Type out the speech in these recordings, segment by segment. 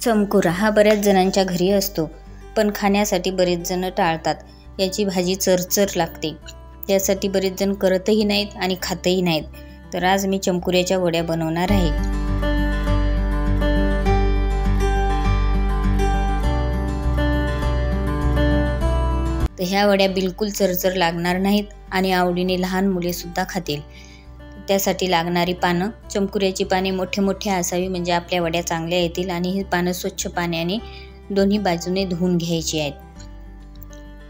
चमकुरा हा बऱ्याच जणांच्या घरी असतो, पण खाण्यासाठी बरेच जण टाळतात. याची भाजी चरचर लागते, त्यासाठी बरेच जण करतही नाहीत आणि खातही नाहीत. तर आज मी चमकुऱ्याच्या वड्या बनवणार आहे. तर ह्या वड्या बिलकुल चरचर लागणार नाहीत आणि आवडीने लहान मुले सुद्धा खातील. त्यासाठी लागणारी पानं, चमकुऱ्याची पाने मोठे मोठे असावी म्हणजे आपल्या वड्या चांगल्या येतील. आणि ही पानं स्वच्छ पाण्याने दोन्ही बाजूने धुवून घ्यायची आहेत.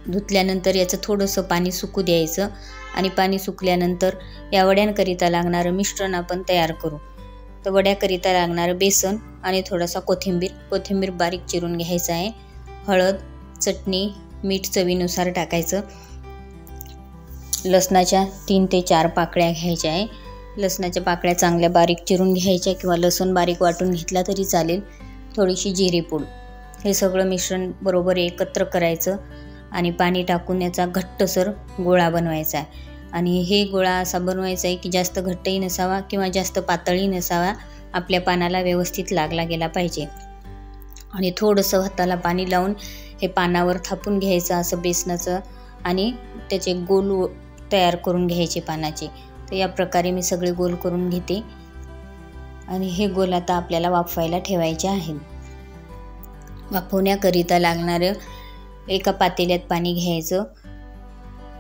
धुतल्यानंतर याचं थोडंसं पाणी सुकू द्यायचं आणि पाणी सुकल्यानंतर या वड्यांकरिता लागणारं मिश्रण आपण तयार करू. तर वड्याकरिता लागणारं बेसन आणि थोडासा कोथिंबीर बारीक चिरून घ्यायचं आहे. हळद, चटणी, मीठ चवीनुसार टाकायचं. लसणाच्या 3 ते 4 पाकळ्या घ्यायच्या आहे. लसणाच्या पाकळ्या चांगल्या बारीक चिरून घ्यायच्या किंवा लसूण बारीक वाटून घेतला तरी चालेल. थोडीशी जिरेपूड, हे सगळं मिश्रण बरोबर एकत्र करायचं आणि पाणी टाकून याचा घट्टसर गोळा बनवायचा आहे. आणि हे गोळा असा बनवायचा आहे की जास्त घट्टही नसावा किंवा जास्त पातळही नसावा, आपल्या पानाला व्यवस्थित लागला गेला पाहिजे. आणि थोडंसं हाताला पाणी लावून हे पानावर थापून घ्यायचं असं बेसनाचं आणि त्याचे गोल तयार करून घ्यायचे पानाचे. तर या प्रकारे मी सगळे गोल करून घेते आणि हे गोल आता आपल्याला वाफवायला ठेवायचे आहेत. वाफवण्याकरिता लागणारं एका पातेल्यात पाणी घ्यायचं.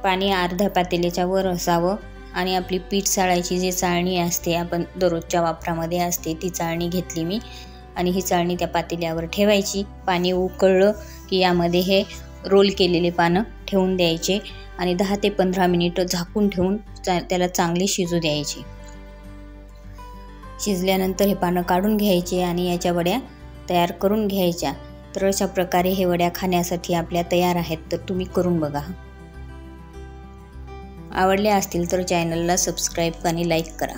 पाणी अर्ध्या पातेल्याच्या वर असावं आणि आपली पीठ चाळायची जी चाळणी असते, आपण दररोजच्या वापरामध्ये असते, ती चाळणी घेतली मी आणि ही चाळणी त्या पातेल्यावर ठेवायची. पाणी उकळलं की यामध्ये हे रोल केलेले पानं ठेवून द्यायचे आणि 10 ते 15 मिनिटं झाकून ठेवून त्याला चांगले शिजू द्यायचे. शिजल्यानंतर हे पानं काढून घ्यायचे आणि याच्या वड्या तयार करून घ्यायच्या. तर अशा प्रकारे हे वड्या खाण्यासाठी आपल्या तयार आहेत. तर तुम्ही करून बघा. आवडल्या असतील तर चॅनलला सबस्क्राईब आणि लाईक करा.